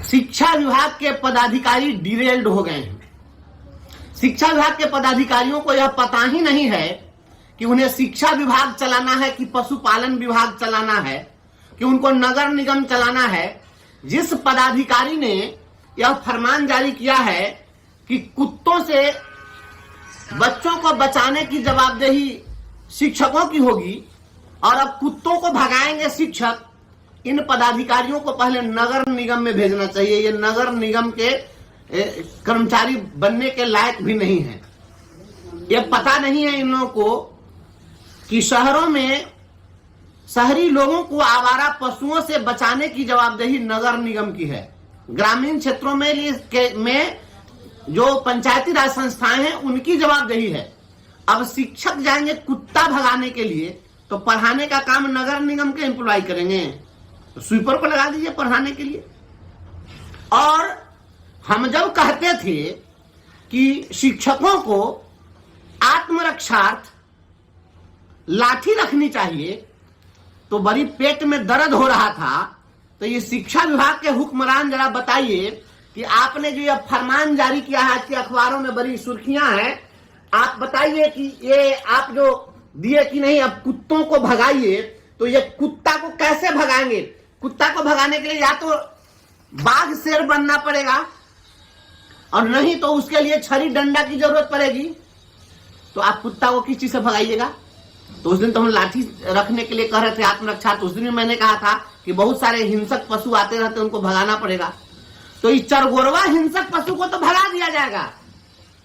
शिक्षा विभाग के पदाधिकारी डिरेल्ड हो गए हैं। शिक्षा विभाग के पदाधिकारियों को यह पता ही नहीं है कि उन्हें शिक्षा विभाग चलाना है कि पशुपालन विभाग चलाना है कि उनको नगर निगम चलाना है। जिस पदाधिकारी ने यह फरमान जारी किया है कि कुत्तों से बच्चों को बचाने की जवाबदेही शिक्षकों की होगी और अब कुत्तों को भगाएंगे शिक्षक, इन पदाधिकारियों को पहले नगर निगम में भेजना चाहिए। ये नगर निगम के कर्मचारी बनने के लायक भी नहीं है। ये पता नहीं है इन लोगों को कि शहरों में शहरी लोगों को आवारा पशुओं से बचाने की जवाबदेही नगर निगम की है। ग्रामीण क्षेत्रों में जो पंचायती राज संस्थाएं हैं उनकी जवाबदेही है। अब शिक्षक जाएंगे कुत्ता भगाने के लिए तो पढ़ाने का काम नगर निगम के एम्प्लॉय करेंगे, तो स्वीपर को लगा दीजिए पढ़ाने के लिए। और हम जब कहते थे कि शिक्षकों को आत्मरक्षार्थ लाठी रखनी चाहिए तो बड़ी पेट में दर्द हो रहा था। तो ये शिक्षा विभाग के हुक्मरान जरा बताइए कि आपने जो ये फरमान जारी किया है कि अखबारों में बड़ी सुर्खियां हैं, आप बताइए कि ये आप जो दिए कि नहीं अब कुत्तों को भगाइए, तो ये कुत्ता को कैसे भगाएंगे? कुत्ता को भगाने के लिए या तो बाघ शेर बनना पड़ेगा और नहीं तो उसके लिए छड़ी डंडा की जरूरत पड़ेगी। तो आप कुत्ता को किस चीज से भगाइएगा? तो उस दिन तो हम लाठी रखने के लिए कह रहे थे आत्मरक्षा, तो उस दिन भी मैंने कहा था कि बहुत सारे हिंसक पशु आते रहते उनको भगाना पड़ेगा। तो इस चरगोरवा हिंसक पशु को तो भगा दिया जाएगा,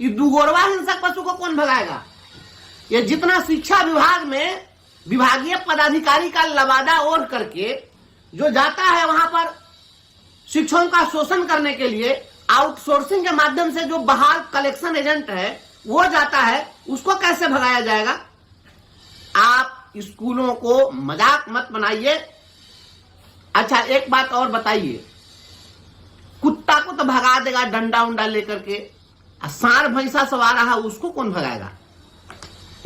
ये दुगोरवा हिंसक पशु को कौन भगाएगा? ये जितना शिक्षा विभाग में विभागीय पदाधिकारी का लबादा ओढ़ करके जो जाता है वहां पर शिक्षकों का शोषण करने के लिए, आउटसोर्सिंग के माध्यम से जो बाहर कलेक्शन एजेंट है वो जाता है, उसको कैसे भगाया जाएगा? आप स्कूलों को मजाक मत बनाइए। अच्छा एक बात और बताइए, कुत्ता को तो भगा देगा डंडा उंडा लेकर के, सांड भैंसा सवार रहा उसको कौन भगाएगा?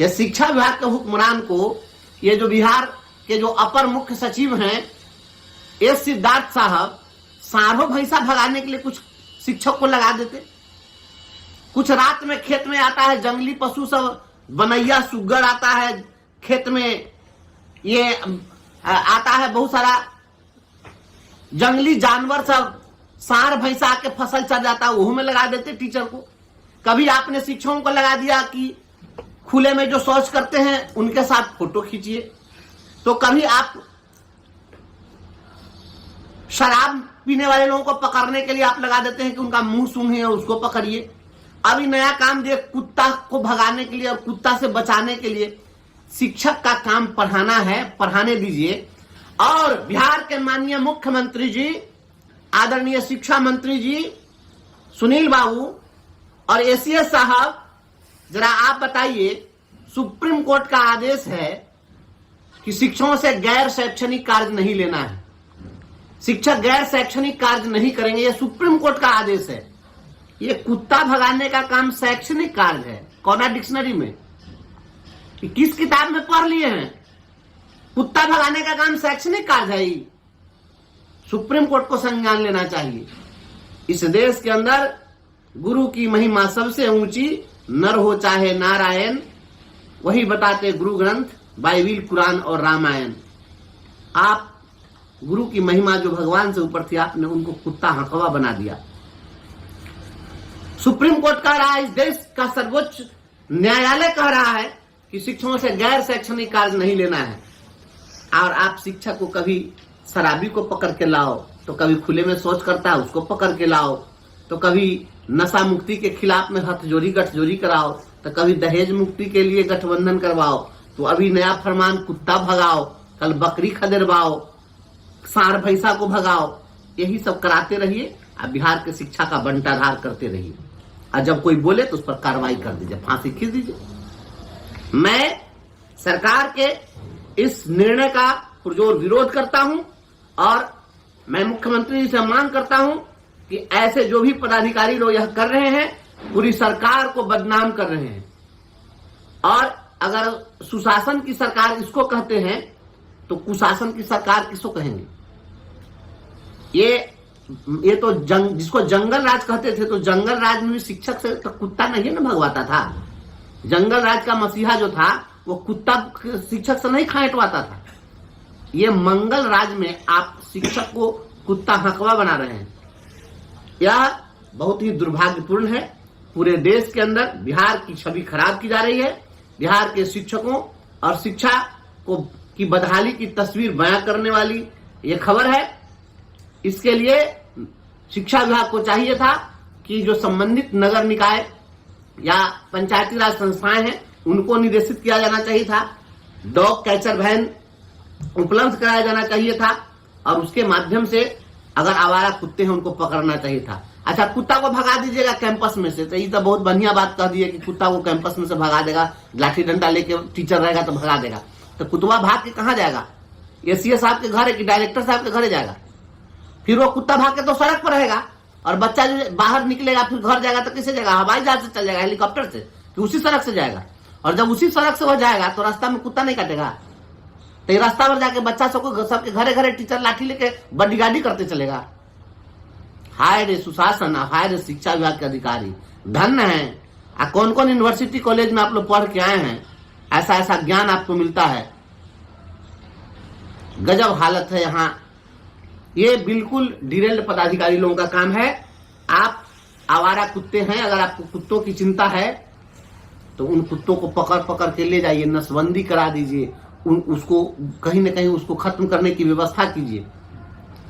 ये शिक्षा विभाग के हुक्मरान को, ये जो बिहार के जो अपर मुख्य सचिव हैं एस सिद्धार्थ साहब, सांडों भैंसा भगाने के लिए कुछ शिक्षक को लगा देते। कुछ रात में खेत में आता है जंगली पशु सब, बनैया सुग्गर आता है खेत में, ये आता है बहुत सारा जंगली जानवर सब, सांड भैंसा आके फसल चढ़ जाता है, वो में लगा देते टीचर को। कभी आपने शिक्षकों को लगा दिया कि खुले में जो शौच करते हैं उनके साथ फोटो खींचिए। तो कभी आप शराब पीने वाले लोगों को पकड़ने के लिए आप लगा देते हैं कि उनका मुंह सूंघ है उसको पकड़िए। अभी नया काम दिए कुत्ता को भगाने के लिए और कुत्ता से बचाने के लिए। शिक्षक का काम पढ़ाना है, पढ़ाने दीजिए। और बिहार के माननीय मुख्यमंत्री जी, आदरणीय शिक्षा मंत्री जी सुनील बाबू और एसीएस साहब, जरा आप बताइए, सुप्रीम कोर्ट का आदेश है कि शिक्षकों से गैर शैक्षणिक कार्य नहीं लेना है, शिक्षक गैर शैक्षणिक कार्य नहीं करेंगे, ये सुप्रीम कोर्ट का आदेश है। ये कुत्ता भगाने का काम शैक्षणिक कार्य है? कौन डिक्शनरी में, किस किताब में पढ़ लिए हैं? कुत्ता भगाने का काम शैक्षणिक कार्य है? सुप्रीम कोर्ट को संज्ञान लेना चाहिए। इस देश के अंदर गुरु की महिमा सबसे ऊंची, नर हो चाहे नारायण, वही बताते गुरु ग्रंथ बाइबिल, कुरान और रामायण। आप गुरु की महिमा जो भगवान से ऊपर थी, आपने उनको कुत्ता हकवा बना दिया। सुप्रीम कोर्ट कह रहा है, इस देश का सर्वोच्च न्यायालय कह रहा है कि शिक्षकों से गैर शैक्षणिक कार्य नहीं लेना है। और आप शिक्षक को कभी शराबी को पकड़ के लाओ, तो कभी खुले में शौच करता है उसको पकड़ के लाओ, तो कभी नशा मुक्ति के खिलाफ में हथजोड़ी गठजोड़ी कराओ, तो कभी दहेज मुक्ति के लिए गठबंधन करवाओ, तो अभी नया फरमान कुत्ता भगाओ, कल बकरी खदेड़वाओ, सांड भैंसा को भगाओ। यही सब कराते रहिए और बिहार के शिक्षा का बंटाधार करते रहिए। और जब कोई बोले तो उस पर कार्रवाई कर दीजिए, फांसी खींच दीजिए। मैं सरकार के इस निर्णय का पुरजोर विरोध करता हूं और मैं मुख्यमंत्री जी से मांग करता हूं कि ऐसे जो भी पदाधिकारी लोग यह कर रहे हैं, पूरी सरकार को बदनाम कर रहे हैं। और अगर सुशासन की सरकार इसको कहते हैं तो कुशासन की सरकार किसको कहेंगे? ये ये तो जिसको जंगल राज कहते थे, तो जंगल राज में भी शिक्षक से तो कुत्ता नहीं ना भगवाता था। जंगल राज का मसीहा जो था वो कुत्ता शिक्षक से नहीं खाएटवाता था। ये मंगल राज में आप शिक्षक को कुत्ता हकवा बना रहे हैं। यह बहुत ही दुर्भाग्यपूर्ण है। पूरे देश के अंदर बिहार की छवि खराब की जा रही है। बिहार के शिक्षकों और शिक्षा को की बदहाली की तस्वीर बयां करने वाली ये खबर है। इसके लिए शिक्षा विभाग को चाहिए था कि जो संबंधित नगर निकाय या पंचायती राज संस्थाएं हैं उनको निर्देशित किया जाना चाहिए था। डॉग कैचर वैन उपलब्ध कराया जाना चाहिए था और उसके माध्यम से अगर आवारा कुत्ते हैं उनको पकड़ना चाहिए था। अच्छा, कुत्ता को भगा दीजिएगा कैंपस में से, तो ये तो बहुत बढ़िया बात कह दिए कि कुत्ता को कैंपस में से भगा देगा, लाठी डंडा लेके टीचर रहेगा तो भगा देगा। तो कुत्ता भाग के कहाँ जाएगा? एसीए साहब के घर है कि डायरेक्टर साहब के घर जाएगा? फिर वो कुत्ता भाग के तो सड़क पर रहेगा और बच्चा जो बाहर निकलेगा फिर घर जाएगा तो किसे जाएगा? हवाई जहाज से चल जाएगा, हेलीकॉप्टर से, कि उसी सड़क से जाएगा। और जब उसी सड़क से वह जाएगा तो रास्ता में कुत्ता नहीं काटेगा? तो ये रास्ता पर जाके बच्चा सबके घरे घरे टीचर लाठी लेके बॉडीगार्डी करते चलेगा। हाय रे सुशासन, हाय रे शिक्षा विभाग के अधिकारी, धन्य है। कौन कौन यूनिवर्सिटी कॉलेज में आप लोग पढ़ के आए हैं, ऐसा ऐसा ज्ञान आपको मिलता है। गजब हालत है यहाँ। ये बिल्कुल डिरेल्ड पदाधिकारी लोगों का काम है। आप आवारा कुत्ते हैं, अगर आपको कुत्तों की चिंता है तो उन कुत्तों को पकड़ पकड़ के ले जाइए, नसबंदी करा दीजिए, उसको कहीं न कहीं उसको खत्म करने की व्यवस्था कीजिए।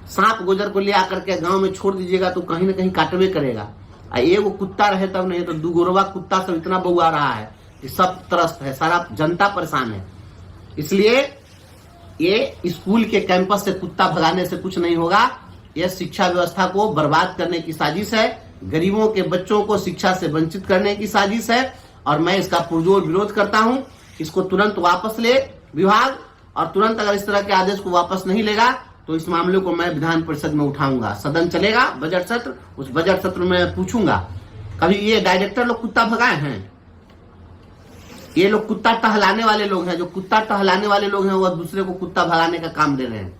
सांप गोजर को ले आकर के गांव में छोड़ दीजिएगा तो कहीं न कहीं काटवे करेगा। एगो कुत्ता रहे तब नहीं तो दुगोरवा कुत्ता सब इतना बउआ रहा है कि सब त्रस्त है, सारा जनता परेशान है। इसलिए ये स्कूल के कैंपस से कुत्ता भगाने से कुछ नहीं होगा। यह शिक्षा व्यवस्था को बर्बाद करने की साजिश है, गरीबों के बच्चों को शिक्षा से वंचित करने की साजिश है और मैं इसका पुरजोर विरोध करता हूं। इसको तुरंत वापस ले विभाग, और तुरंत अगर इस तरह के आदेश को वापस नहीं लेगा तो इस मामले को मैं विधान परिषद में उठाऊंगा। सदन चलेगा बजट सत्र, उस बजट सत्र में पूछूंगा कभी ये डायरेक्टर लोग कुत्ता भगाए हैं? ये लोग कुत्ता टहलाने वाले लोग हैं। जो कुत्ता टहलाने वाले लोग हैं वो दूसरे को कुत्ता भगाने का काम दे रहे हैं।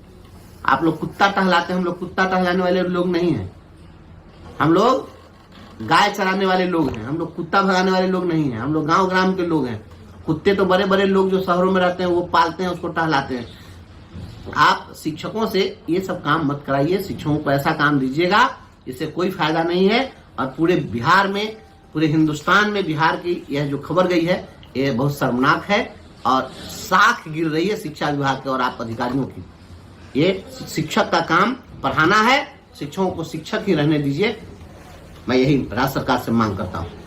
आप लोग कुत्ता टहलाते हैं, हम लोग कुत्ता टहलाने वाले लोग नहीं हैं। हम लोग गाय चराने वाले लोग हैं, हम लोग कुत्ता भगाने वाले लोग नहीं हैं। हम लोग गांव ग्राम के लोग हैं। कुत्ते तो बड़े बड़े लोग जो शहरों में रहते हैं वो पालते हैं, उसको टहलाते हैं। आप शिक्षकों से ये सब काम मत कराइए, शिक्षकों को ऐसा काम दीजिएगा, इससे कोई फायदा नहीं है। और पूरे बिहार में, पूरे हिंदुस्तान में बिहार की यह जो खबर गई है ये बहुत शर्मनाक है और साख गिर रही है शिक्षा विभाग के और आप अधिकारियों की। ये शिक्षक का काम पढ़ाना है, शिक्षकों को शिक्षक ही रहने दीजिए। मैं यही राज्य सरकार से मांग करता हूँ।